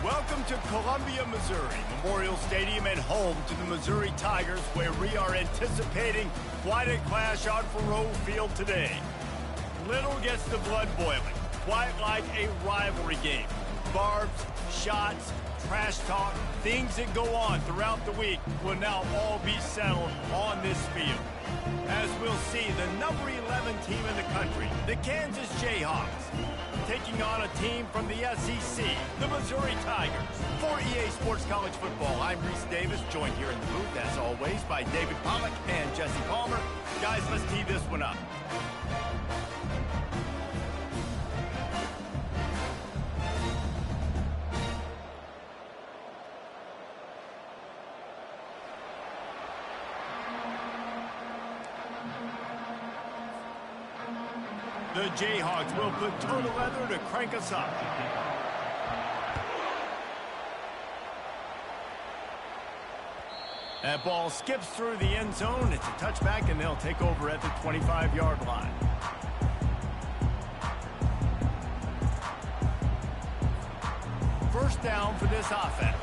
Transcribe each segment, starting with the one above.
Welcome to Columbia, Missouri, Memorial Stadium and home to the Missouri Tigers, where we are anticipating quite a clash on Faurot Field today. Little gets the blood boiling, quite like a rivalry game. Barbs, shots, trash talk, things that go on throughout the week will now all be settled on this field. As we'll see, the number 11 team in the country, the Kansas Jayhawks, taking on a team from the SEC, the Missouri Tigers. For EA Sports College Football, I'm Reese Davis, joined here in the booth, as always, by David Pollack and Jesse Palmer. Guys, let's tee this one up. The Jayhawks will put toe to leather to crank us up. That ball skips through the end zone. It's a touchback, and they'll take over at the 25-yard line. First down for this offense.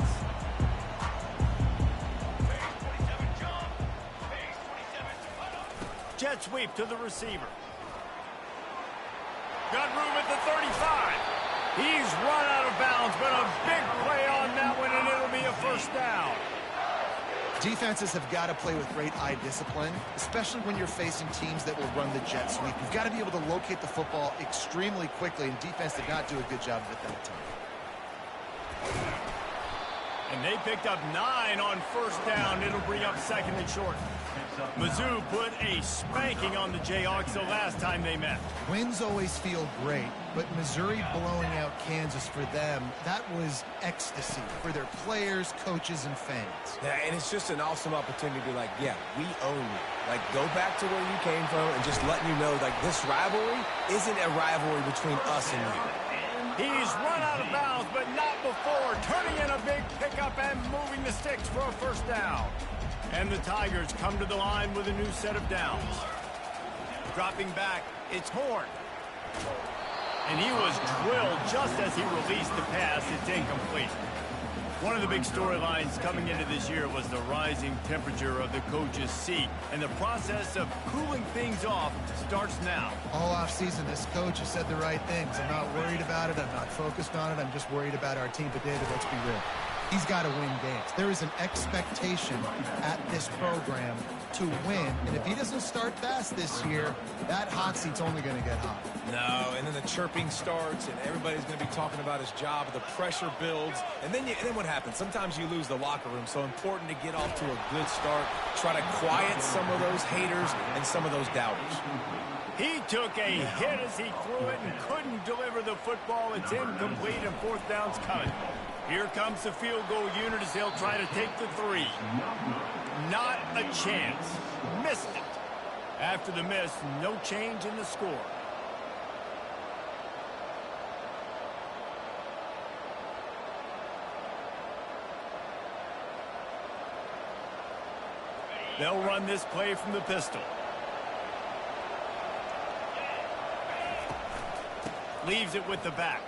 Jet sweep to the receiver. Got room at the 35. He's run out of bounds, but a big play on that one, and it'll be a first down. Defenses have got to play with great eye discipline, especially when you're facing teams that will run the jet sweep. You've got to be able to locate the football extremely quickly, and defense did not do a good job of it that time. And they picked up 9 on first down. It'll bring up second and short. Mizzou put a spanking on the Jayhawks the last time they met. Wins always feel great, but Missouri blowing out Kansas for them, that was ecstasy for their players, coaches, and fans. Yeah, and it's just an awesome opportunity to be like, yeah, we own you. Like, go back to where you came from and just letting you know, like, this rivalry isn't a rivalry between us and you. He's run out of bounds, but not before. Turning in a big pickup and moving the sticks for a first down. And the Tigers come to the line with a new set of downs. Dropping back, it's Horn. And he was drilled just as he released the pass. It's incomplete. One of the big storylines coming into this year was the rising temperature of the coach's seat. And the process of cooling things off starts now. All offseason, this coach has said the right things. I'm not worried about it. I'm not focused on it. I'm just worried about our team. But, David, let's be real. He's got to win games. There is an expectation at this program to win. And if he doesn't start fast this year, that hot seat's only going to get hot. No, and then the chirping starts, and everybody's going to be talking about his job. The pressure builds, and then what happens? Sometimes you lose the locker room. So important to get off to a good start. Try to quiet some of those haters and some of those doubters. He took a hit as he threw it and couldn't deliver the football. It's incomplete, and fourth down's coming. Here comes the field goal unit as they'll try to take the 3. Not a chance. Missed it. After the miss, no change in the score. They'll run this play from the pistol. Leaves it with the back.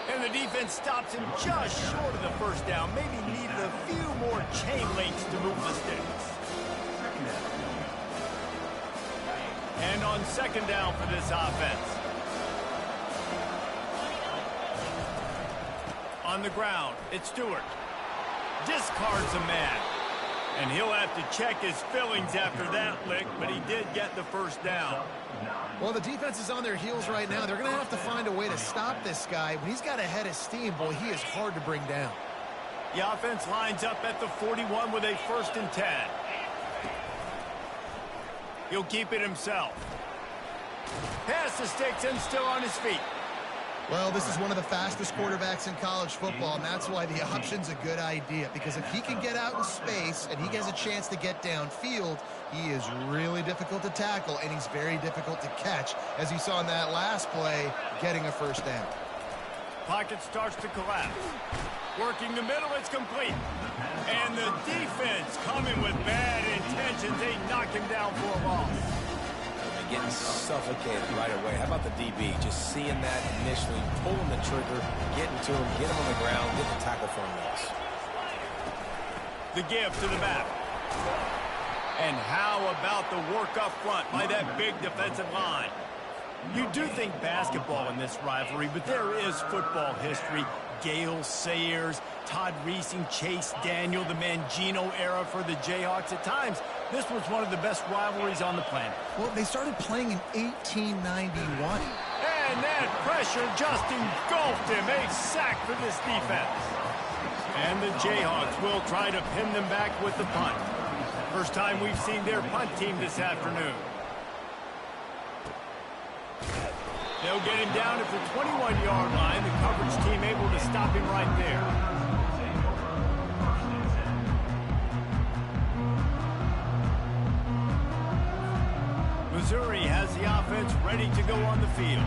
And the defense stops him just short of the first down. Maybe needed a few more chain links to move the sticks. And on second down for this offense. On the ground, it's Stewart. Discards a man. And he'll have to check his fillings after that lick, but he did get the first down. Well, the defense is on their heels right now. They're going to have to find a way to stop this guy. When he's got a head of steam, boy, he is hard to bring down. The offense lines up at the 41 with a 1st and 10. He'll keep it himself. Pass the sticks and still on his feet. Well, this is one of the fastest quarterbacks in college football, and that's why the option's a good idea. Because if he can get out in space and he gets a chance to get downfield, he is really difficult to tackle, and he's very difficult to catch, as you saw in that last play, getting a first down. Pocket starts to collapse. Working the middle, it's complete. And the defense coming with bad intentions. They knock him down for a loss. getting suffocated right away. How about the DB? Just seeing that initially, pulling the trigger, getting to him, get him on the ground, get the tackle for a miss. The give to the back. And how about the work up front by that big defensive line? You do think basketball in this rivalry, but there is football history. Gale Sayers, Todd Reesing, Chase Daniel, the Mangino era for the Jayhawks. At times, this was one of the best rivalries on the planet. Well, they started playing in 1891. And that pressure just engulfed him. A sack for this defense. And the Jayhawks will try to pin them back with the punt. First time we've seen their punt team this afternoon. They'll get him down at the 21-yard line. The coverage team able to stop him right there. Missouri has the offense ready to go on the field.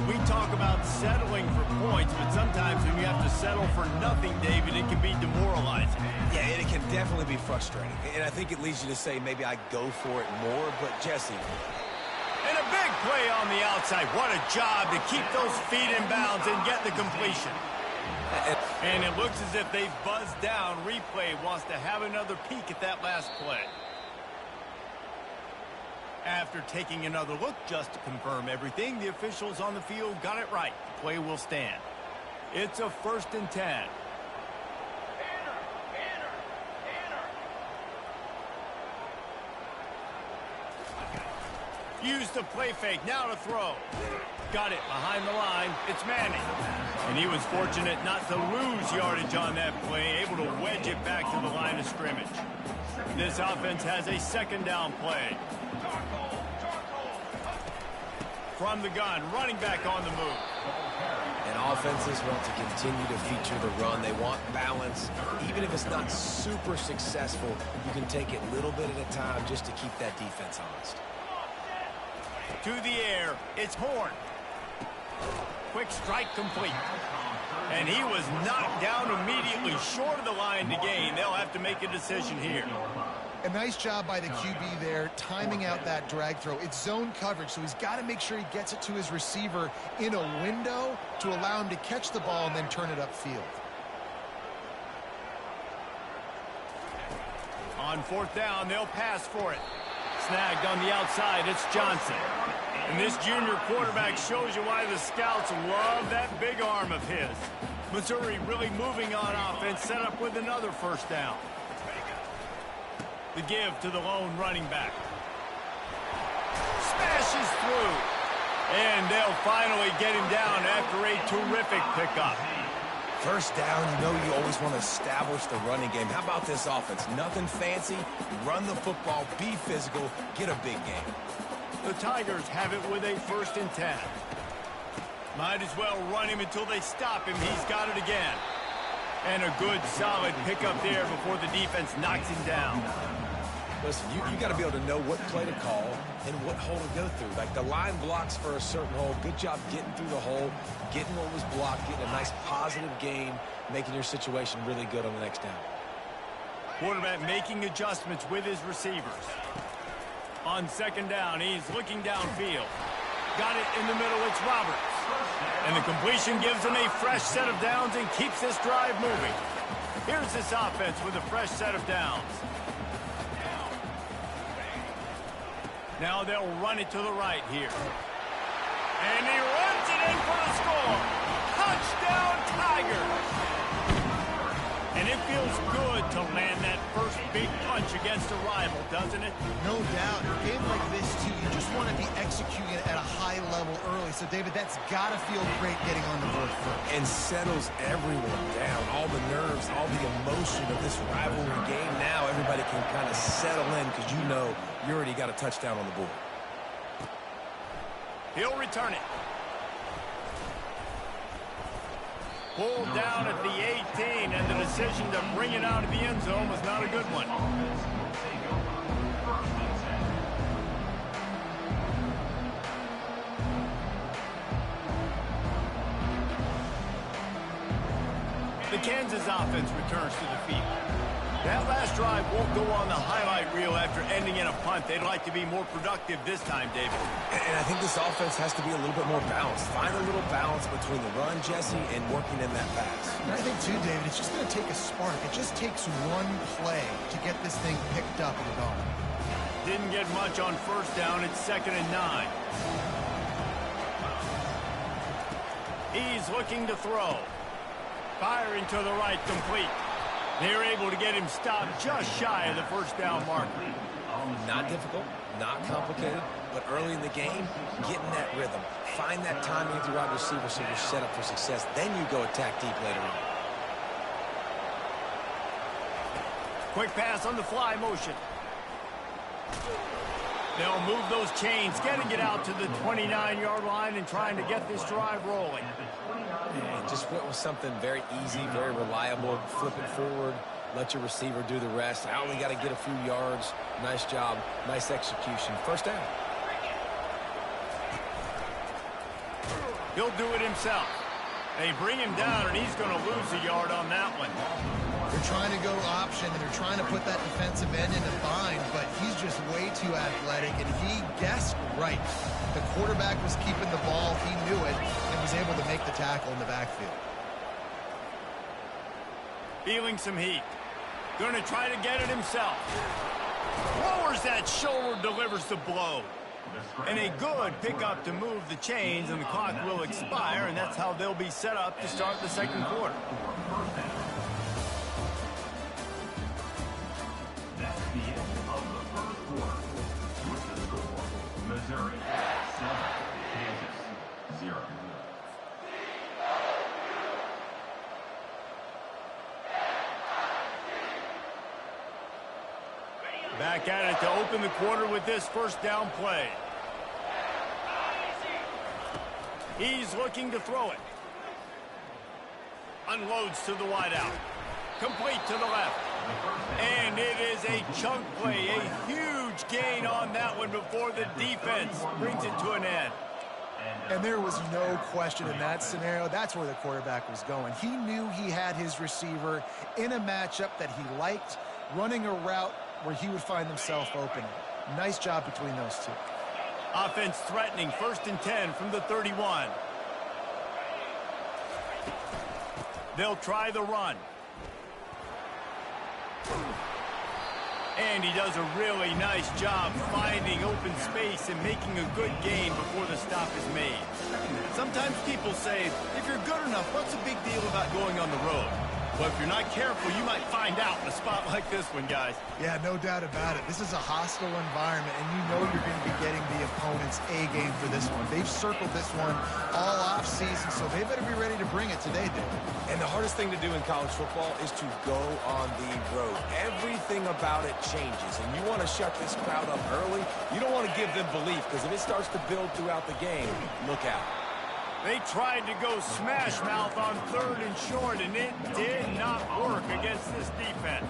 We talk about settling for points, but sometimes when you have to settle for nothing, David, it can be demoralizing. Yeah, and it can definitely be frustrating. And I think it leads you to say maybe I go for it more, but Jesse. And a big play on the outside. What a job to keep those feet in bounds and get the completion. And it looks as if they've buzzed down. Replay wants to have another peek at that last play. After taking another look just to confirm everything, the officials on the field got it right. The play will stand. It's a 1st and 10. Use the play fake, now to throw. Got it behind the line, it's Manning. And he was fortunate not to lose yardage on that play, able to wedge it back to the line of scrimmage. This offense has a 2nd down play. From the gun, running back on the move. And offenses want to continue to feature the run. They want balance. Even if it's not super successful, you can take it a little bit at a time just to keep that defense honest. To the air, it's Horn. Quick strike complete. And he was knocked down immediately short of the line to gain. They'll have to make a decision here. A nice job by the QB there, timing out that drag throw. It's zone coverage, so he's got to make sure he gets it to his receiver in a window to allow him to catch the ball and then turn it upfield. On 4th down, they'll pass for it. Snagged on the outside, it's Johnson. And this junior quarterback shows you why the scouts love that big arm of his. Missouri really moving on offense, set up with another 1st down. The give to the lone running back. Smashes through. And they'll finally get him down after a terrific pickup. 1st down, you know you always want to establish the running game. How about this offense? Nothing fancy. Run the football, be physical, get a big game. The Tigers have it with a 1st and 10. Might as well run him until they stop him. He's got it again. And a good, solid pickup there before the defense knocks him down. Listen, you got to be able to know what play to call and what hole to go through. Like the line blocks for a certain hole. Good job getting through the hole, getting what was blocked, getting a nice positive gain, making your situation really good on the next down. Quarterback making adjustments with his receivers. On 2nd down, he's looking downfield. Got it in the middle, it's Roberts. And the completion gives him a fresh set of downs and keeps this drive moving. Here's this offense with a fresh set of downs. Now they'll run it to the right here. And he runs it in for the score. Touchdown, Tigers! And it feels good to land that first big punch against a rival, doesn't it? No doubt. In a game like this, too, you just want to be executing it at a high level early. So, David, that's got to feel great getting on the board first. And settles everyone down. All the nerves, all the emotion of this rivalry game. Now everybody can kind of settle in because you know you already got a touchdown on the board. He'll return it. Pulled down at the 18, and the decision to bring it out of the end zone was not a good one. The Kansas offense returns to the field. That last drive won't go on the highlight reel after ending in a punt. They'd like to be more productive this time, David. And I think this offense has to be a little bit more balanced. Find a little balance between the run, Jesse, and working in that pass. And I think, too, David, it's just going to take a spark. It just takes one play to get this thing picked up and going. Didn't get much on first down. It's 2nd and 9. He's looking to throw. Firing to the right, complete. They're able to get him stopped just shy of the first down marker. Not difficult, not complicated, but early in the game, getting that rhythm. Find that timing with your wide receiver so you're set up for success. Then you go attack deep later on. Quick pass on the fly motion. They'll move those chains, getting it out to the 29-yard line and trying to get this drive rolling. And just went with something very easy, very reliable. Flip it forward, let your receiver do the rest. I only got to get a few yards. Nice job, nice execution. First down. He'll do it himself. They bring him down, and he's going to lose a yard on that one. They're trying to go option, and they're trying to put that defensive end in a bind, but he's just way too athletic, and he guessed right. The quarterback was keeping the ball. He knew it and was able to make the tackle in the backfield. Feeling some heat. Going to try to get it himself. Lowers that shoulder, delivers the blow. And a good pickup to move the chains, and the clock will expire, and that's how they'll be set up to start the second quarter. That's the end of the first quarter. With the score, Missouri 7, Kansas 0. Back at it to open the quarter with this first down play. He's looking to throw it. Unloads to the wideout. Complete to the left. And it is a chunk play, a huge gain on that one before the defense brings it to an end. And there was no question in that scenario. That's where the quarterback was going. He knew he had his receiver in a matchup that he liked, running a route where he would find himself open. Nice job between those two. Offense threatening, 1st and 10 from the 31. They'll try the run. And he does a really nice job finding open space and making a good gain before the stop is made. Sometimes people say, if you're good enough, what's the big deal about going on the road? Well, if you're not careful, you might find out in a spot like this one, guys. Yeah, no doubt about it. This is a hostile environment, and you know you're going to be getting the opponent's A game for this one. They've circled this one all off season, so they better be ready to bring it today, David. And the hardest thing to do in college football is to go on the road. Everything about it changes, and you want to shut this crowd up early. You don't want to give them belief, because if it starts to build throughout the game, look out. They tried to go smash mouth on 3rd and short, and it did not work against this defense.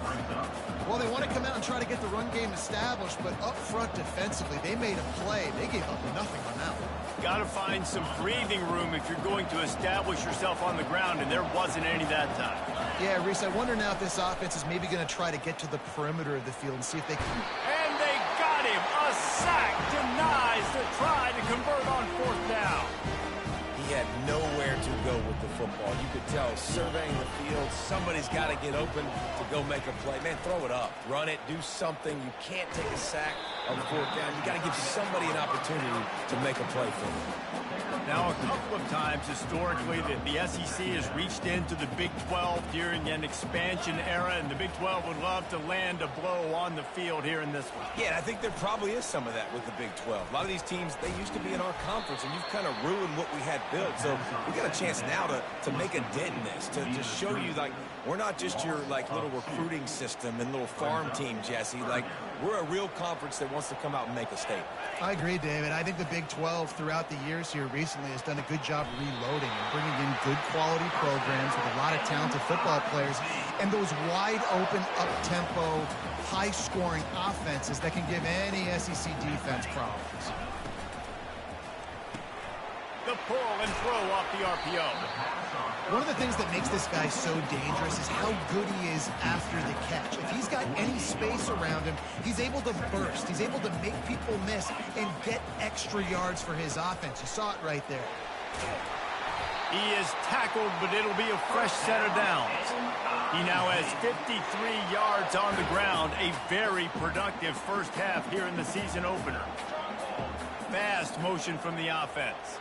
Well, they want to come out and try to get the run game established, but up front defensively, they made a play. They gave up nothing on that one. Got to find some breathing room if you're going to establish yourself on the ground, and there wasn't any that time. Yeah, Reese, I wonder now if this offense is maybe going to try to get to the perimeter of the field and see if they can. And they got him. A sack denies the try to convert on 4th down. He had nowhere to go with the football. You could tell, surveying the field, somebody's got to get open to go make a play. Man, throw it up. Run it. Do something. You can't take a sack on 4th down. You got to give somebody an opportunity to make a play for them. Now, a couple of times historically that the SEC has reached into the Big 12 during an expansion era, and the Big 12 would love to land a blow on the field here in this one. Yeah, and I think there probably is some of that with the Big 12. A lot of these teams, they used to be in our conference, and you've kind of ruined what we had built. So we got a chance now to make a dent in this, to show you, like, we're not just your, like, little recruiting system and little farm team, Jesse. Like, we're a real conference that wants to come out and make a statement. I agree, David. I think the Big 12 throughout the years here recently has done a good job reloading and bringing in good quality programs with a lot of talented football players and those wide open, up-tempo, high-scoring offenses that can give any SEC defense problems. The pull and throw off the RPO. One of the things that makes this guy so dangerous is how good he is after the catch. If he's got any space around him, he's able to burst. He's able to make people miss and get extra yards for his offense. You saw it right there. He is tackled, but it'll be a fresh set of downs. He now has 53 yards on the ground, a very productive first half here in the season opener. Fast motion from the offense.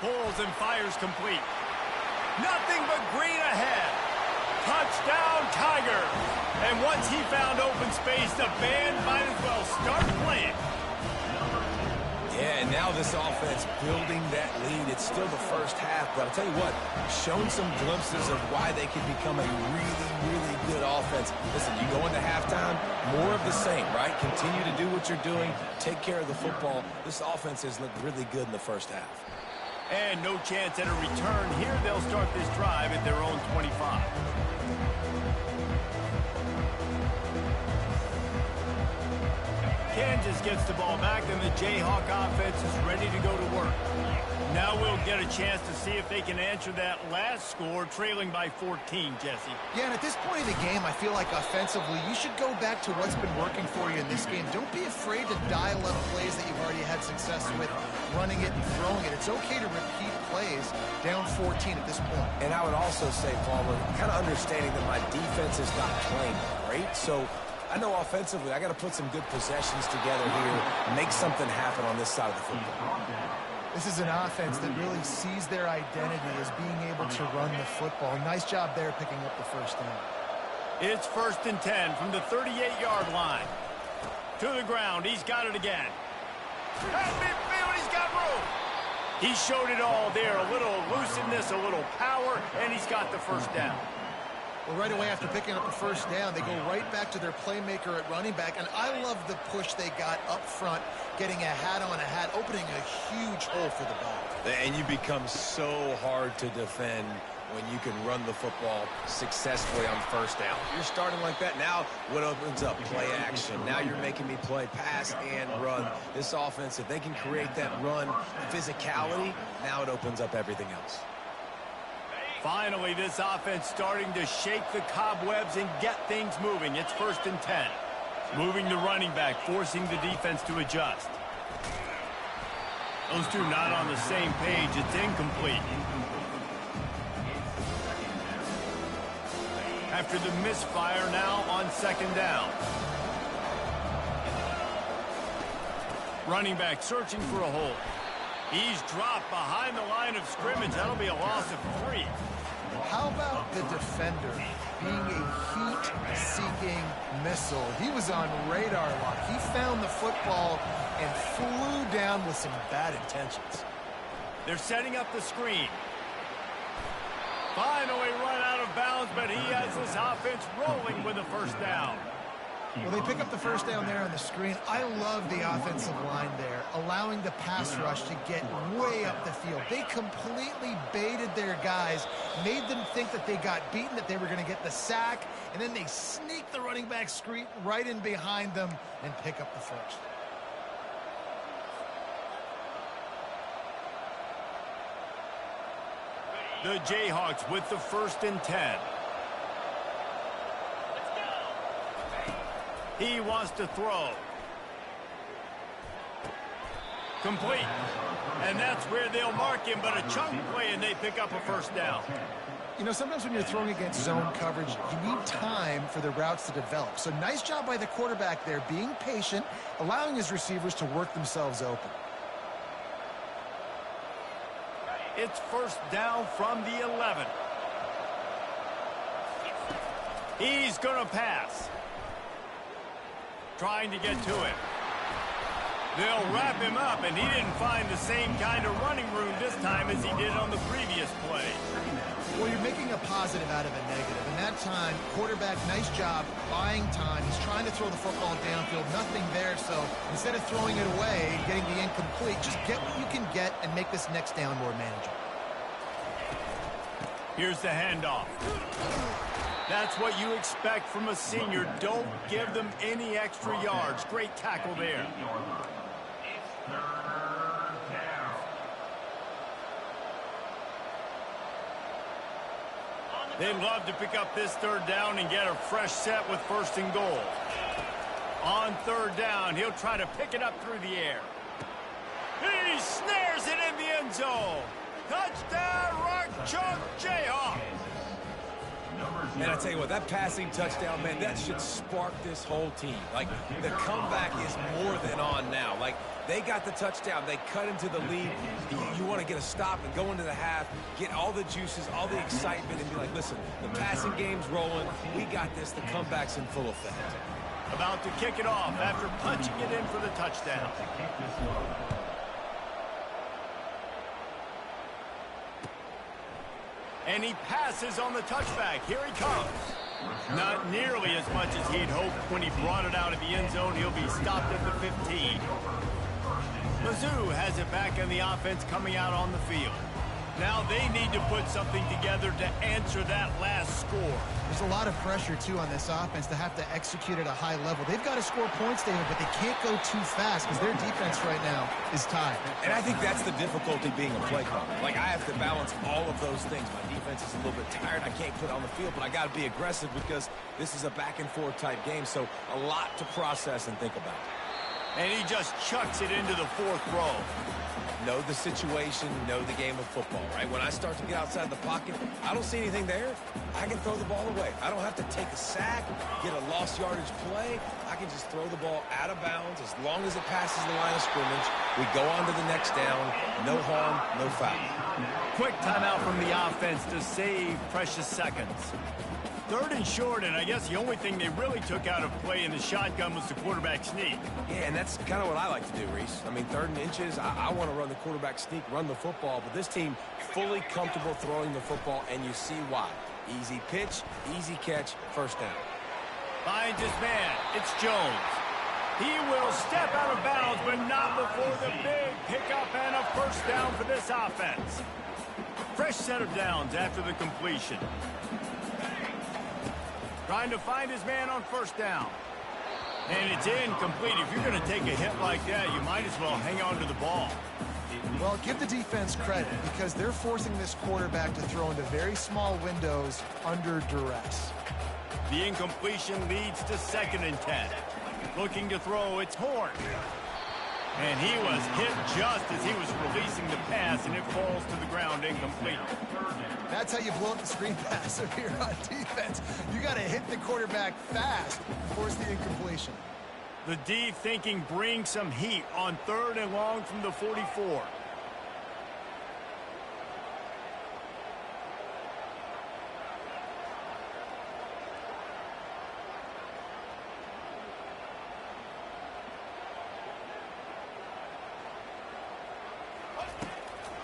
Pulls and fires complete. Nothing but green ahead. Touchdown, Tigers. And once he found open space, the band might as well start playing. Yeah, and now this offense building that lead. It's still the first half, but I'll tell you what, shown some glimpses of why they can become a really, really good offense. Listen, you go into halftime, more of the same, right? Continue to do what you're doing, take care of the football. This offense has looked really good in the first half. And no chance at a return. Here they'll start this drive at their own 25. Kansas gets the ball back, and the Jayhawk offense is ready to go to work. Now we'll get a chance to see if they can answer that last score, trailing by 14, Jesse. Yeah, and at this point in the game, I feel like offensively, you should go back to what's been working for you in this game. Don't be afraid to dial up plays that you've already had success with, running it and throwing it. It's okay to repeat plays down 14 at this point. And I would also say, Palmer, kind of understanding that my defense is not playing great, so I know offensively I got to put some good possessions together here, make something happen on this side of the football. This is an offense that really sees their identity as being able to run the football. Nice job there picking up the first down. It's 1st and 10 from the 38-yard line. To the ground, he's got it again. At midfield, he's got room. He showed it all there, a little elusiveness, a little power, and he's got the first down. Well, right away after picking up the first down, they go right back to their playmaker at running back, and I love the push they got up front, getting a hat on a hat, opening a huge hole for the ball. And you become so hard to defend when you can run the football successfully on first down. You're starting like that. Now what opens up? Play action. Now you're making me play pass and run. This offense, if they can create that run physicality, now it opens up everything else. Finally, this offense starting to shake the cobwebs and get things moving. It's 1st and 10. Moving the running back, forcing the defense to adjust. Those two not on the same page. It's incomplete. After the misfire, now on 2nd down. Running back searching for a hole. He's dropped behind the line of scrimmage. That'll be a loss of 3. How about the defender being a heat-seeking missile? He was on radar lock. He found the football and flew down with some bad intentions. They're setting up the screen. Finally run out of bounds, but he has this offense rolling with a first down. Well, they pick up the first down there on the screen. I love the offensive line there, allowing the pass rush to get way up the field. They completely baited their guys, made them think that they got beaten, that they were going to get the sack, and then they sneak the running back screen right in behind them and pick up the first. The Jayhawks with the 1st and 10. He wants to throw. Complete. And that's where they'll mark him, but a chunk play, and they pick up a first down. You know, sometimes when you're throwing against zone coverage, you need time for the routes to develop. So nice job by the quarterback there, being patient, allowing his receivers to work themselves open. It's 1st down from the 11. He's going to pass. Trying to get to it. They'll wrap him up, and he didn't find the same kind of running room this time as he did on the previous play. Well, you're making a positive out of a negative. And that time, quarterback, nice job, buying time. He's trying to throw the football downfield. Nothing there, so instead of throwing it away, getting the incomplete, just get what you can get and make this next down more manageable. Here's the handoff. That's what you expect from a senior. Don't give them any extra yards. Great tackle there. It's third down. They'd love to pick up this third down and get a fresh set with 1st and goal. On 3rd down, he'll try to pick it up through the air. He snares it in the end zone. Touchdown, Rock Chalk Jayhawk. And I tell you what, that passing touchdown, man, that should spark this whole team. Like, the comeback is more than on now. Like, they got the touchdown. They cut into the lead. You want to get a stop and go into the half, get all the juices, all the excitement, and be like, listen, the passing game's rolling. We got this. The comeback's in full effect. About to kick it off after punching it in for the touchdown. And he passes on the touchback. Here he comes. Not nearly as much as he'd hoped when he brought it out of the end zone. He'll be stopped at the 15. Mizzou has it back in the offense coming out on the field. Now they need to put something together to answer that last score. There's a lot of pressure, too, on this offense to have to execute at a high level. They've got to score points, David, but they can't go too fast because their defense right now is tied. And I think that's the difficulty being a play caller. Like, I have to balance all of those things. My defense is a little bit tired. I can't put it on the field, but I got to be aggressive because this is a back-and-forth type game, so a lot to process and think about. And he just chucks it into the 4th row. Know the situation, know the game of football, right? When I start to get outside the pocket, I don't see anything there. I can throw the ball away. I don't have to take a sack, get a lost yardage play. I can just throw the ball out of bounds as long as it passes the line of scrimmage. We go on to the next down. No harm, no foul. Quick timeout from the offense to save precious seconds. 3rd and short, and I guess the only thing they really took out of play in the shotgun was the quarterback sneak. Yeah, and that's kind of what I like to do, Reese. I mean, 3rd and inches, I want to run the quarterback sneak, run the football, but this team fully comfortable throwing the football, and you see why. Easy pitch, easy catch, 1st down. Finds his man. It's Jones. He will step out of bounds, but not before the big pickup and a 1st down for this offense. Fresh set of downs after the completion. Trying to find his man on 1st down. And it's incomplete. If you're going to take a hit like that, you might as well hang on to the ball. Well, give the defense credit because they're forcing this quarterback to throw into very small windows under duress. The incompletion leads to 2nd and 10. Looking to throw, it's Horn. And he was hit just as he was releasing the pass, and it falls to the ground incomplete. That's how you blow up the screen pass if you're on defense. You got to hit the quarterback fast, force the incompletion. The D thinking bring some heat on 3rd and long from the 44.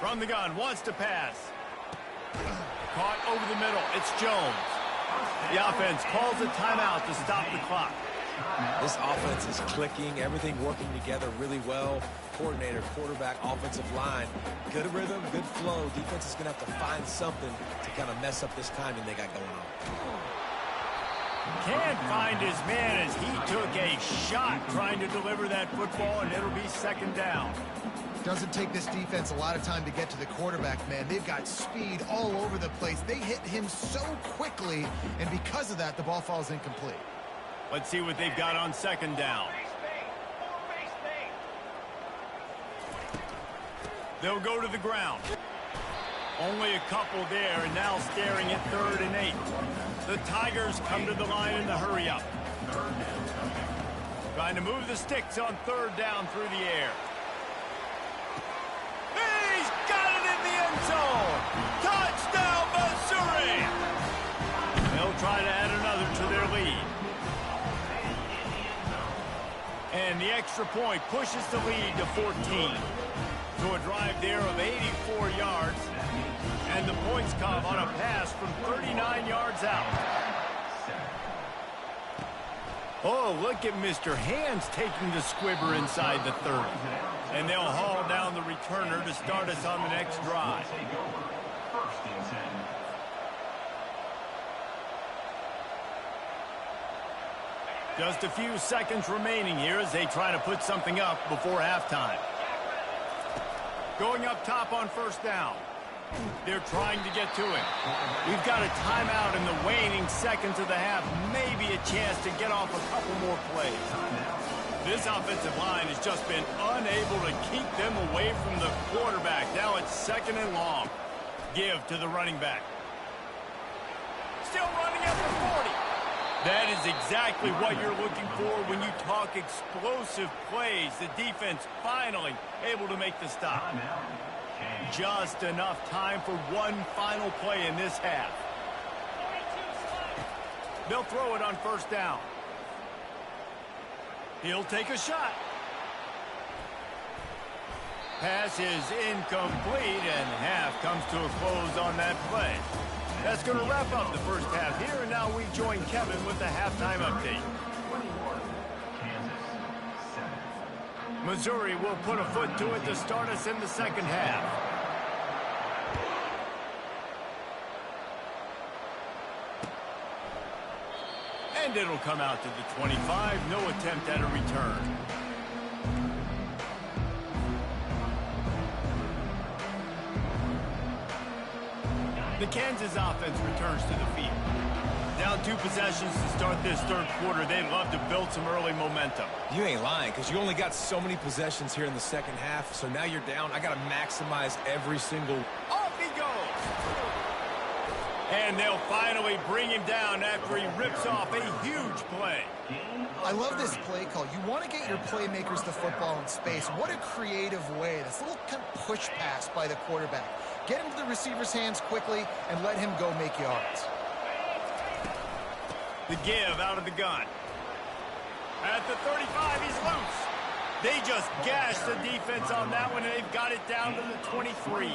From the gun, wants to pass. Caught over the middle. It's Jones. The offense calls a timeout to stop the clock. This offense is clicking, everything working together really well. Coordinator, quarterback, offensive line. Good rhythm, good flow. Defense is going to have to find something to kind of mess up this timing they got going on. Can't find his man as he took a shot trying to deliver that football, and it'll be 2nd down. Doesn't take this defense a lot of time to get to the quarterback, man. They've got speed all over the place. They hit him so quickly, and because of that, the ball falls incomplete. Let's see what they've got on 2nd down. They'll go to the ground. Only a couple there, and now staring at 3rd and 8. The Tigers come to the line in the hurry-up. Trying to move the sticks on 3rd down through the air. He's got it in the end zone! Touchdown, Missouri! They'll try to add another to their lead. And the extra point pushes the lead to 14. So a drive there of 84 yards. And the points come on a pass from 39 yards out. Oh, look at Mr. Hands taking the squibber inside the 30. And they'll haul down the returner to start us on the next drive. Just a few seconds remaining here as they try to put something up before halftime. Going up top on first down. They're trying to get to it. We've got a timeout in the waning seconds of the half. Maybe a chance to get off a couple more plays. This offensive line has just been unable to keep them away from the quarterback. Now it's 2nd and long. Give to the running back. Still running at the 40. That is exactly what you're looking for when you talk explosive plays. The defense finally able to make the stop. Just enough time for one final play in this half. They'll throw it on first down. He'll take a shot. Pass is incomplete, and half comes to a close on that play. That's going to wrap up the first half here, and now we join Kevin with the halftime update. Missouri will put a foot to it to start us in the second half. And it'll come out to the 25. No attempt at a return. The Kansas offense returns to the field. Down 2 possessions to start this third quarter. They'd love to build some early momentum. You ain't lying, because you only got so many possessions here in the second half, so now you're down. I got to maximize every single... Off he goes! And they'll finally bring him down after he rips off a huge play. I love this play call. You want to get your playmakers the football in space. What a creative way. This little kind of push pass by the quarterback. Get him to the receiver's hands quickly and let him go make yards. The give out of the gun. At the 35, he's loose. They just gashed the defense on that one, and they've got it down to the 23.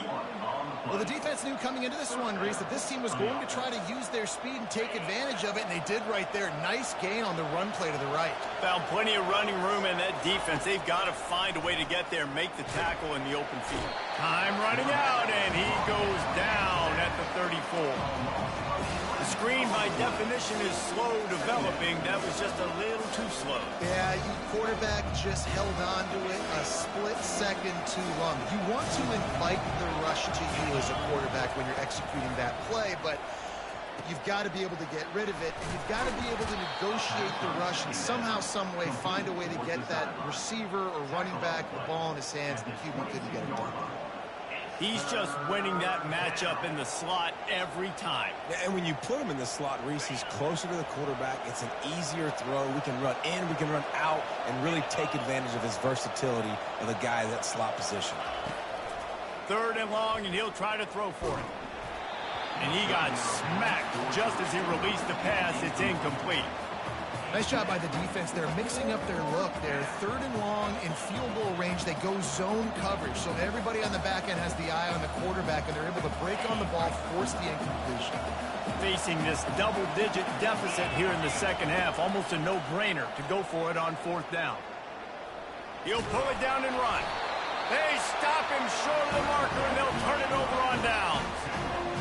Well, the defense knew coming into this one, Reese, that this team was going to try to use their speed and take advantage of it, and they did right there. Nice gain on the run play to the right. Found plenty of running room in that defense. They've got to find a way to get there, make the tackle in the open field. Time running out, and he goes down at the 34. The screen, by definition, is slow developing. That was just a little too slow. Yeah, your quarterback just held on to it a split second too long. You want to invite the rush to you as a quarterback when you're executing that play, but you've got to be able to get rid of it, and you've got to be able to negotiate the rush and somehow, some way, find a way to get that receiver or running back the ball in his hands, and the QB couldn't get it done. He's just winning that matchup in the slot every time. And when you put him in the slot, Reese, he's closer to the quarterback. It's an easier throw. We can run in, we can run out, and really take advantage of his versatility of the guy in that slot position. 3rd and long, and he'll try to throw for it. And he got smacked just as he released the pass. It's incomplete. Nice job by the defense. They're mixing up their look. They're 3rd and long in field goal range. They go zone coverage, so everybody on the back end has the eye on the quarterback, and they're able to break on the ball, force the incompletion. Facing this double-digit deficit here in the second half, almost a no-brainer to go for it on 4th down. He'll pull it down and run. They stop him short of the marker, and they'll turn it over on downs.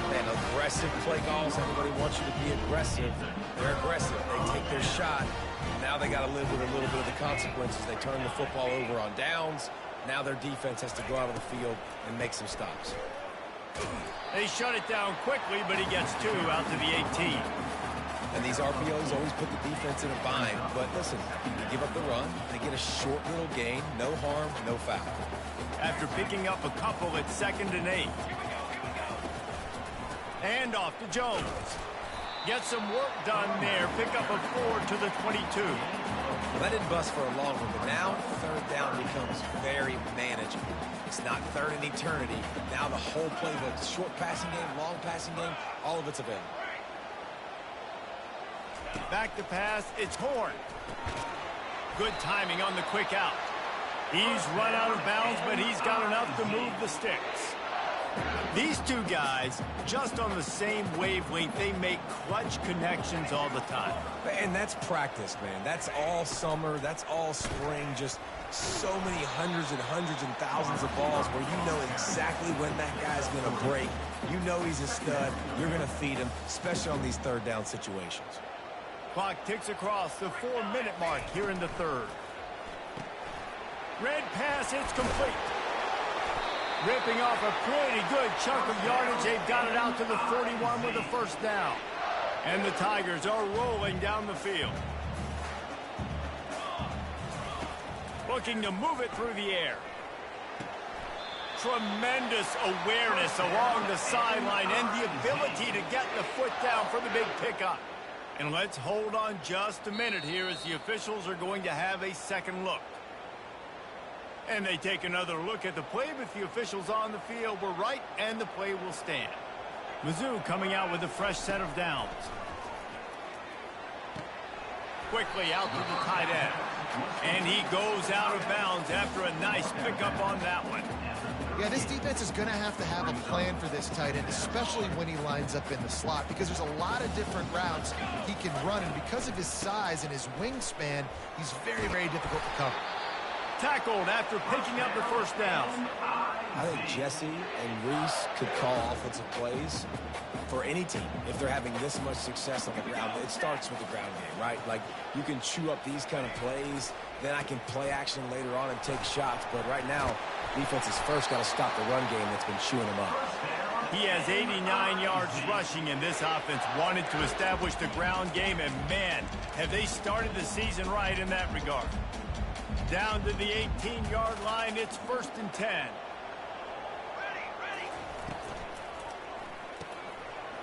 Man, aggressive play calls. Everybody wants you to be aggressive. They're aggressive. They take their shot. Now they got to live with a little bit of the consequences. They turn the football over on downs. Now their defense has to go out of the field and make some stops. They shut it down quickly, but he gets 2 out to the 18. And these RPOs always put the defense in a bind. But listen, you give up the run, they get a short little gain. No harm, no foul. After picking up a couple at 2nd and 8. Hand off to Jones. Get some work done there. Pick up a 4 to the 22. Well, that didn't bust for a long one, but now 3rd down becomes very manageable. It's not 3rd and eternity. Now the whole play, the short passing game, long passing game, all of it's available. Back to pass. It's Horn. Good timing on the quick out. He's run out of bounds, but he's got enough to move the sticks. These two guys, just on the same wavelength, they make clutch connections all the time. And that's practice, man. That's all summer. That's all spring. Just so many hundreds and thousands of balls where you know exactly when that guy's going to break. You know he's a stud. You're going to feed him, especially on these 3rd down situations. Clock ticks across the 4-minute mark here in the third. Red pass, it's complete. Ripping off a pretty good chunk of yardage. They've got it out to the 41 with a first down. And the Tigers are rolling down the field. Looking to move it through the air. Tremendous awareness along the sideline and the ability to get the foot down for the big pickup. And let's hold on just a minute here as the officials are going to have a second look. And they take another look at the play, but the officials on the field were right, and the play will stand. Mizzou coming out with a fresh set of downs. Quickly out to the tight end. And he goes out of bounds after a nice pickup on that one. Yeah, this defense is going to have a plan for this tight end, especially when he lines up in the slot, because there's a lot of different routes he can run, and because of his size and his wingspan, he's very, very difficult to cover. Tackled after picking up the first down. I think Jesse and Reese could call offensive plays for any team if they're having this much success on the ground. It starts with the ground game, right? Like, you can chew up these kind of plays, then I can play action later on and take shots. But right now, defense has first got to stop the run game that's been chewing them up. He has 89 yards rushing, and this offense wanted to establish the ground game, and man, have they started the season right in that regard. Down to the 18-yard line, it's 1st and 10.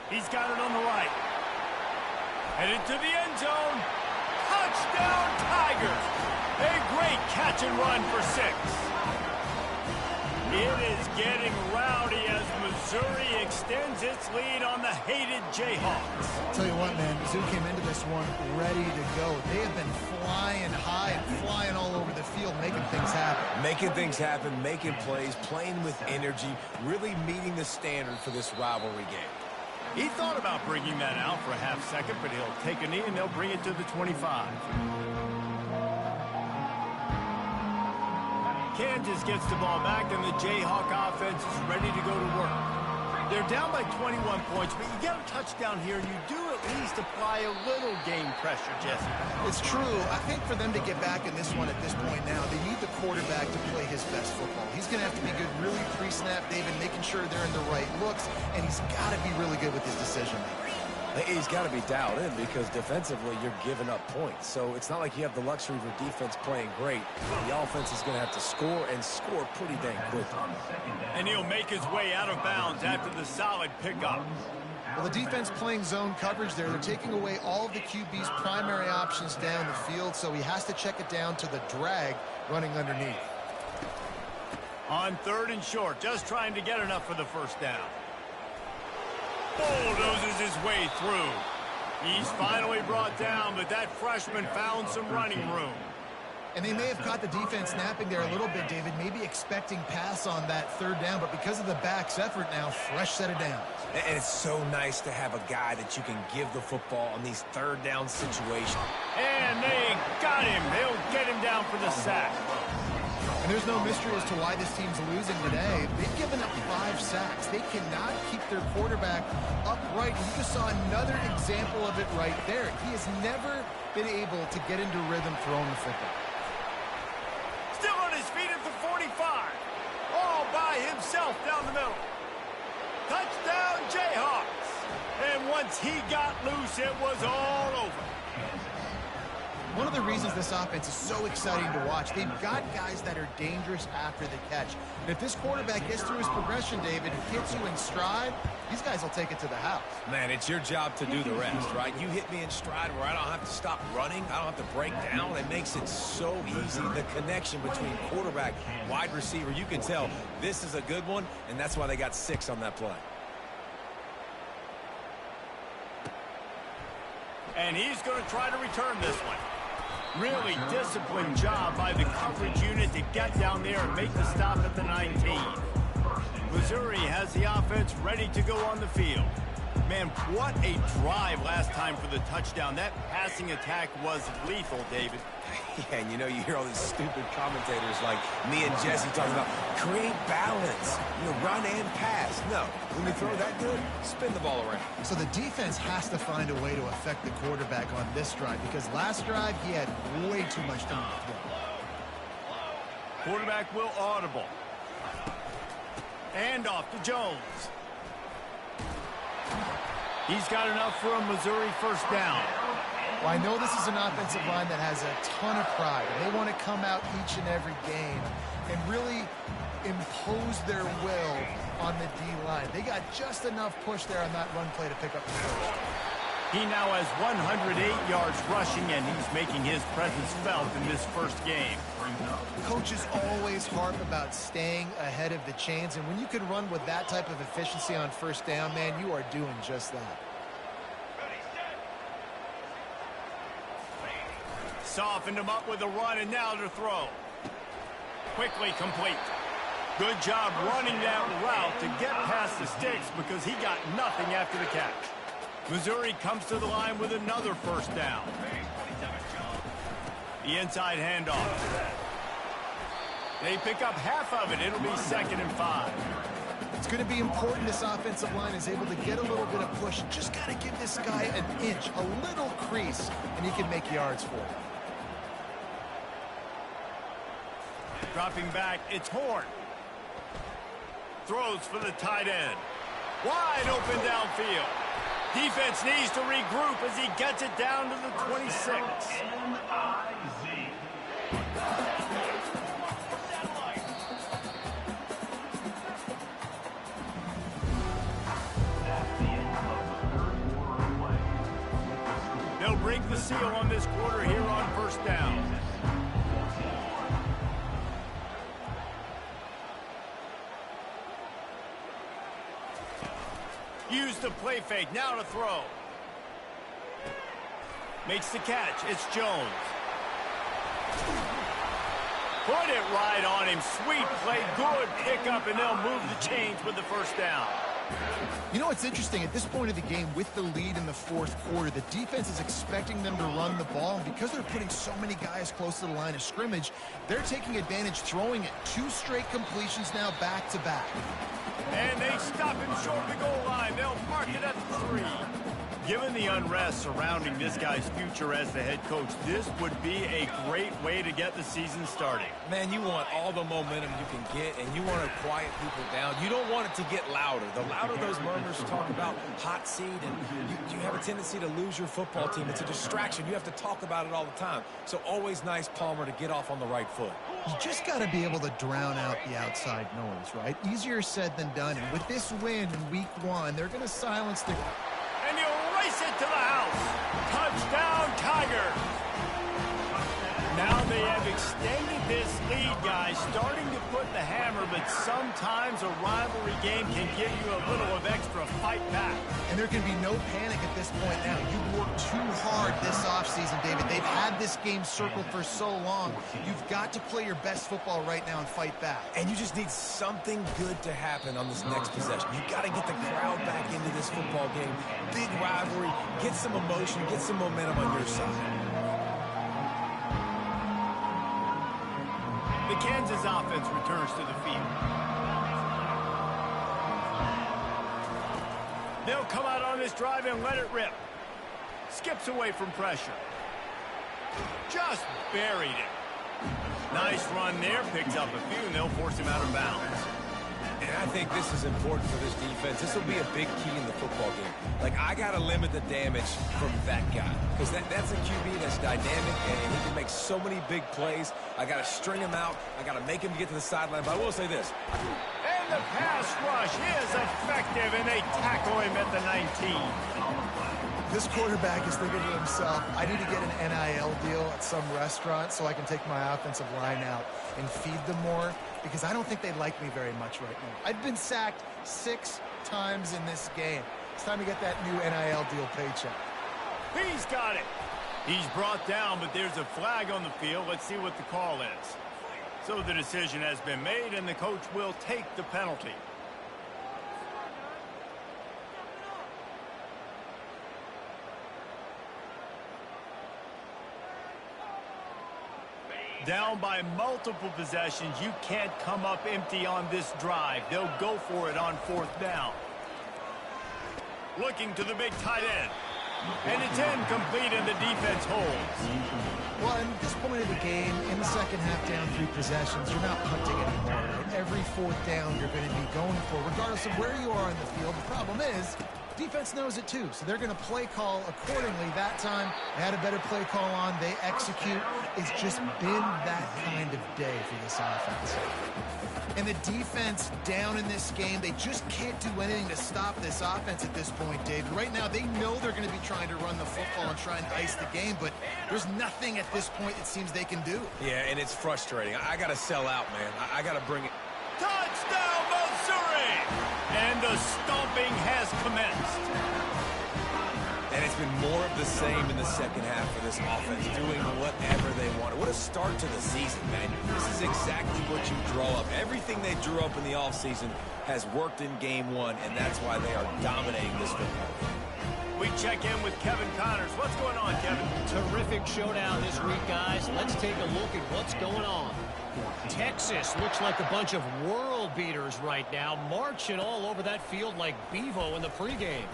He's got it on the right. Headed to the end zone. Touchdown, Tigers. A great catch and run for 6. It is getting rowdy as Missouri extends its lead on the hated Jayhawks. I'll tell you what, man, Mizzou came into this one ready to go. They have been flying high and flying all over the field, making things happen. Making things happen, making plays, playing with energy, really meeting the standard for this rivalry game. He thought about bringing that out for a half second, but he'll take a knee and they'll bring it to the 25. Kansas gets the ball back, and the Jayhawk offense is ready to go to work. They're down by 21 points, but you get a touchdown here, and you do at least apply a little game pressure, Jesse. It's true. I think for them to get back in this one at this point now, they need the quarterback to play his best football. He's going to have to be good really pre-snap, David, making sure they're in the right looks, and he's got to be really good with his decision-making. He's got to be dialed in because defensively you're giving up points. So it's not like you have the luxury of your defense playing great. The offense is going to have to score and score pretty dang quickly. And he'll make his way out of bounds after the solid pickup. Well, the defense playing zone coverage there. They're taking away all of the QB's primary options down the field, so he has to check it down to the drag running underneath. On 3rd and short, just trying to get enough for the first down. Bulldozes his way through. He's finally brought down, but that freshman found some running room. And they may have caught the defense napping there a little bit, David, maybe expecting pass on that 3rd down, but because of the back's effort now, fresh set of downs. And it's so nice to have a guy that you can give the football on these 3rd down situations. And they got him. They'll get him down for the sack. And there's no mystery as to why this team's losing today. They've given up 5 sacks. They cannot keep their quarterback upright. And you just saw another example of it right there. He has never been able to get into rhythm throwing the football. Still on his feet at the 45. All by himself down the middle. Touchdown, Jayhawks. And once he got loose, it was all over. One of the reasons this offense is so exciting to watch, they've got guys that are dangerous after the catch. And if this quarterback gets through his progression, David, and hits you in stride, these guys will take it to the house. Man, it's your job to do the rest, right? You hit me in stride where I don't have to stop running. I don't have to break down. It makes it so easy. The connection between quarterback, wide receiver, you can tell this is a good one, and that's why they got 6 on that play. And he's going to try to return this one. Really disciplined job by the coverage unit to get down there and make the stop at the 19. Missouri has the offense ready to go on the field. Man, what a drive last time for the touchdown. That passing attack was lethal, David. Yeah, and you know, you hear all these stupid commentators like me and Jesse talking about create balance, run and pass. No, when you throw that good, spin the ball around. So the defense has to find a way to affect the quarterback on this drive because last drive he had way too much time to throw. Quarterback will audible. And off to Jones. He's got enough for a Missouri first down. Well, I know this is an offensive line that has a ton of pride, and they want to come out each and every game and really impose their will on the D-line. They got just enough push there on that run play to pick up the first. He now has 108 yards rushing, and he's making his presence felt in this first game. Coaches always harp about staying ahead of the chains, and when you can run with that type of efficiency on first down, man, you are doing just that. Softened him up with a run, and now to throw. Quickly complete. Good job running that route to get past the sticks because he got nothing after the catch. Missouri comes to the line with another first down. The inside handoff. They pick up half of it. It'll be 2nd and 5. It's going to be important this offensive line is able to get a little bit of push. Just got to give this guy an inch, a little crease, and he can make yards for it. Dropping back, it's Horn. Throws for the tight end. Wide open downfield. Defense needs to regroup as he gets it down to the 26. They'll break the seal on this quarter here on first down. Use the play fake, now to throw. Makes the catch, it's Jones. Put it right on him, sweet play, good pickup, and they'll move the chains with the first down. You know what's interesting? At this point of the game, with the lead in the fourth quarter, the defense is expecting them to run the ball, and because they're putting so many guys close to the line of scrimmage, they're taking advantage, throwing it 2 straight completions now back-to-back. And they stop him short of the goal line. They'll mark it at the 3. Given the unrest surrounding this guy's future as the head coach, this would be a great way to get the season starting. Man, you want all the momentum you can get, and you want to quiet people down. You don't want it to get louder. The louder those murmurs talk about hot seat, and you have a tendency to lose your football team. It's a distraction. You have to talk about it all the time. So always nice, Palmer, to get off on the right foot. You just got to be able to drown out the outside noise, right? Easier said than done. And with this win in week 1, they're going to silence the... And you race it to the house. Touchdown, Tigers. Now they have extended this lead, guys, starting to put the hammer, but sometimes a rivalry game can give you a little of extra fight back. And there can be no panic at this point now. You've worked too hard this offseason, David. They've had this game circled for so long. You've got to play your best football right now and fight back. And you just need something good to happen on this next possession. You got to get the crowd back into this football game. Big rivalry. Get some emotion. Get some momentum on your side. The Kansas offense returns to the field. They'll come out on this drive and let it rip. Skips away from pressure. Just buried it. Nice run there. Picks up a few, and they'll force him out of bounds. And I think this is important for this defense. This will be a big key in the football game. Like, I got to limit the damage from that guy. Because that's a QB that's dynamic, and he can make so many big plays. I got to string him out. I got to make him get to the sideline. But I will say this. And the pass rush is effective, and they tackle him at the 19. This quarterback is thinking to himself, I need to get an NIL deal at some restaurant so I can take my offensive line out and feed them more, because I don't think they like me very much right now. I've been sacked 6 times in this game. It's time to get that new NIL deal paycheck. He's got it. He's brought down, but there's a flag on the field. Let's see what the call is. So the decision has been made, and the coach will take the penalty. Down by multiple possessions, you can't come up empty on this drive. They'll go for it on 4th down. Looking to the big tight end. And it's incomplete, and the defense holds. Well, at this point of the game, in the second half, down 3 possessions, you're not punting anymore. Right? Every 4th down you're going to be going for, regardless of where you are on the field. The problem is, defense knows it too, so they're going to play call accordingly. That time, they had a better play call on. They execute. It's just been that kind of day for this offense. And the defense down in this game, they just can't do anything to stop this offense at this point, Dave. Right now, they know they're going to be trying to run the football and try and ice the game, but there's nothing at this point it seems they can do. Yeah, and it's frustrating. I got to sell out, man. I got to bring it. Touchdown, Missouri! And the stomping has commenced. And it's been more of the same in the second half for this offense, doing whatever they wanted. What a start to the season, man. This is exactly what you draw up. Everything they drew up in the offseason has worked in game 1, and that's why they are dominating this football game. We check in with Kevin Connors. What's going on, Kevin? Terrific showdown this week, guys. Let's take a look at what's going on. Texas looks like a bunch of world beaters right now, marching all over that field like Bevo in the pregame.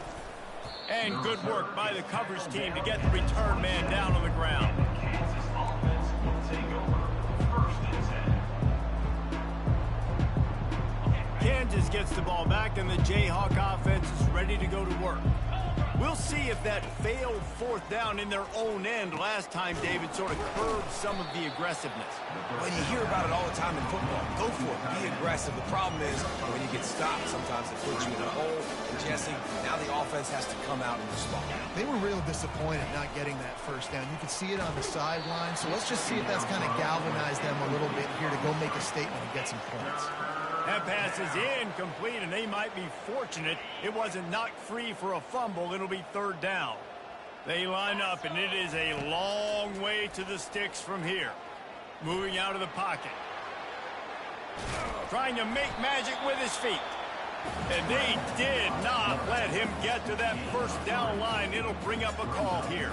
And good work by the coverage team to get the return man down on the ground. Kansas offense will take over 1st and 10. Kansas gets the ball back, and the Jayhawk offense is ready to go to work. We'll see if that failed 4th down in their own end last time, David, sort of curbed some of the aggressiveness. Well, you hear about it all the time in football. Go for it. Be aggressive. The problem is when you get stopped, sometimes it puts you in a hole. And Jesse, now the offense has to come out and respond. They were real disappointed not getting that 1st down. You could see it on the sideline, so let's just see if that's kind of galvanized them a little bit here to go make a statement and get some points. That pass is incomplete, and they might be fortunate it wasn't knocked free for a fumble. It'll be 3rd down. They line up, and it is a long way to the sticks from here. Moving out of the pocket. Trying to make magic with his feet. And they did not let him get to that 1st down line. It'll bring up a call here.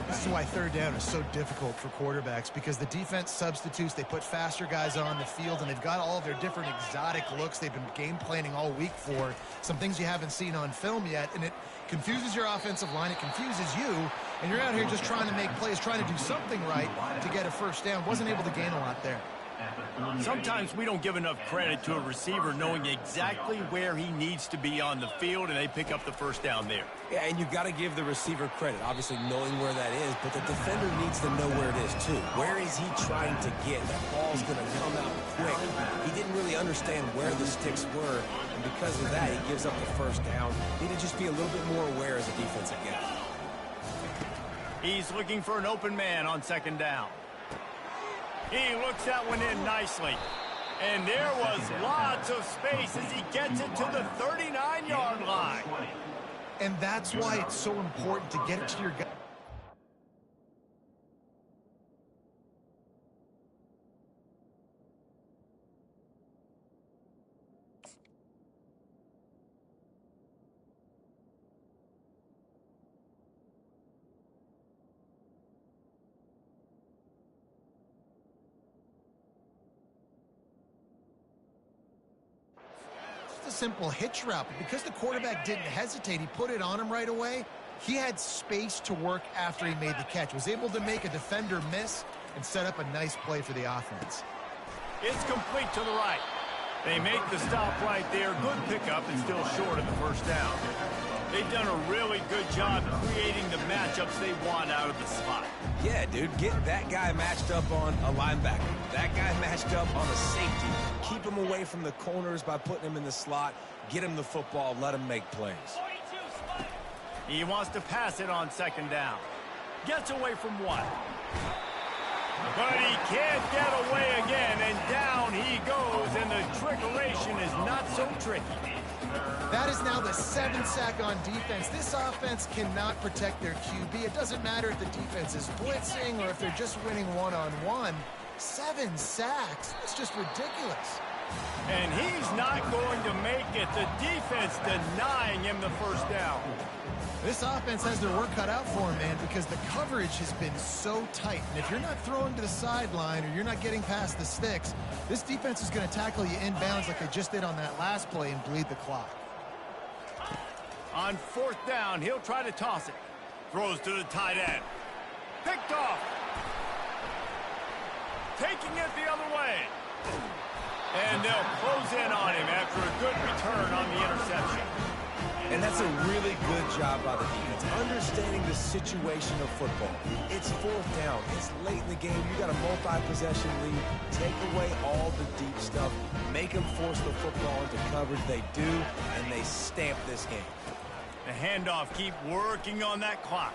This is why 3rd down is so difficult for quarterbacks, because the defense substitutes. They put faster guys on the field, and they've got all of their different exotic looks they've been game planning all week for, some things you haven't seen on film yet, and it confuses your offensive line. It confuses you, and you're out here just trying to make plays, trying to do something right to get a 1st down. Wasn't able to gain a lot there. Sometimes we don't give enough credit to a receiver knowing exactly where he needs to be on the field, and they pick up the 1st down there. Yeah, and you've got to give the receiver credit, obviously knowing where that is, but the defender needs to know where it is too. Where is he trying to get? That ball's going to come out quick. He didn't really understand where the sticks were, and because of that, he gives up the 1st down. Need to just be a little bit more aware as a defensive guy. He's looking for an open man on 2nd down. He looks that one in nicely. And there was lots of space as he gets it to the 39-yard line. And that's why it's so important to get it to your guy. A simple hitch route, but because the quarterback didn't hesitate, he put it on him right away. He had space to work after he made the catch, was able to make a defender miss and set up a nice play for the offense. It's complete to the right. They make the stop right there. Good pickup and still short of the 1st down. They've done a really good job creating the matchups they want out of the slot. Yeah, dude, get that guy matched up on a linebacker. That guy matched up on a safety. Keep him away from the corners by putting him in the slot. Get him the football. Let him make plays. He wants to pass it on 2nd down. Gets away from 1. But he can't get away again, and down he goes, and the trickeration is not so tricky. That is now the 7th sack on defense. This offense cannot protect their QB. It doesn't matter if the defense is blitzing or if they're just winning one-on-one. 7 sacks. That's just ridiculous. And he's not going to make it. The defense denying him the first down. This offense has their work cut out for him, man, because the coverage has been so tight. And if you're not throwing to the sideline or you're not getting past the sticks, this defense is going to tackle you inbounds like they just did on that last play and bleed the clock. On fourth down, he'll try to toss it. Throws to the tight end. Picked off. Taking it the other way. And they'll close in on him after a good return on the interception. And that's a really good job by the defense, understanding the situation of football. It's fourth down. It's late in the game. You got a multi-possession lead. Take away all the deep stuff. Make them force the football into coverage. They do, and they stamp this game. The handoff, keep working on that clock.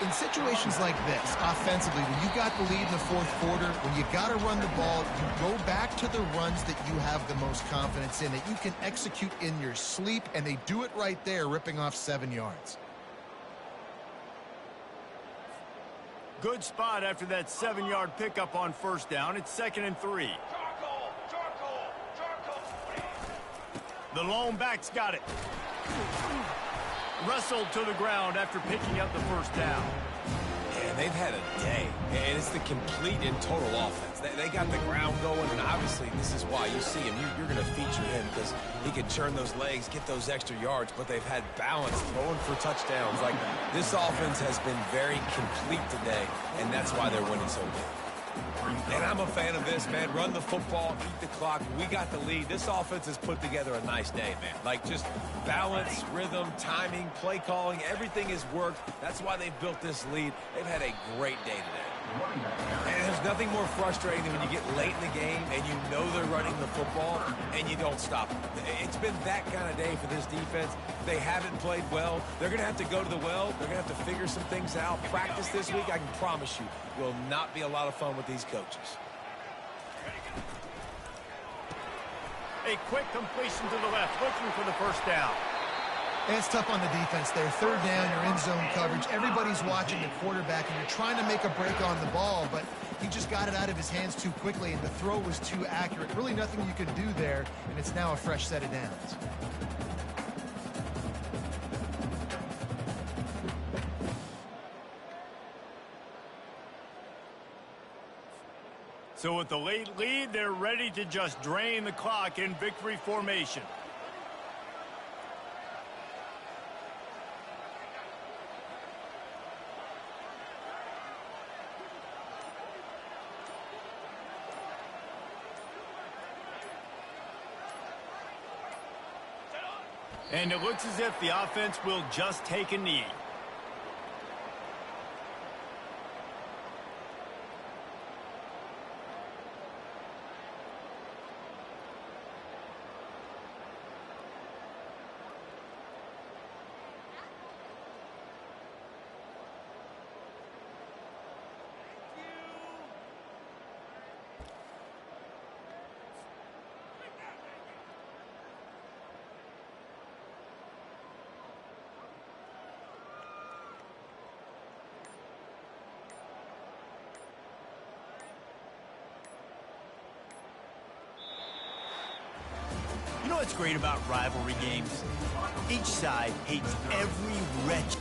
In situations like this, offensively, when you got the lead in the fourth quarter, when you got to run the ball, you go back to the runs that you have the most confidence in, that you can execute in your sleep, and they do it right there, ripping off 7 yards. Good spot after that 7-yard pickup on first down. It's 2nd and 3. The lone back's got it. Wrestled to the ground after picking up the first down. And they've had a day, and it's the complete and total offense. They got the ground going, and obviously this is why you see him. You're going to feature him because he can churn those legs, get those extra yards, but they've had balance, throwing for touchdowns. Like, this offense has been very complete today, and that's why they're winning so big. And I'm a fan of this, man. Run the football, eat the clock. We got the lead. This offense has put together a nice day, man. Like, just balance, rhythm, timing, play calling, everything has worked. That's why they've built this lead. They've had a great day today. And there's nothing more frustrating than when you get late in the game and you know they're running the football and you don't stop them. It's been that kind of day for this defense. They haven't played well. They're going to have to go to the well. They're going to have to figure some things out. Practice this week, I can promise you, will not be a lot of fun with these coaches. A quick completion to the left, looking for the first down. And it's tough on the defense there. Third down, you're in zone coverage. Everybody's watching the quarterback, and you're trying to make a break on the ball, but he just got it out of his hands too quickly, and the throw was too accurate. Really nothing you could do there, and it's now a fresh set of downs. So with the late lead, they're ready to just drain the clock in victory formation. And it looks as if the offense will just take a knee. You know what's great about rivalry games? Each side hates every wretch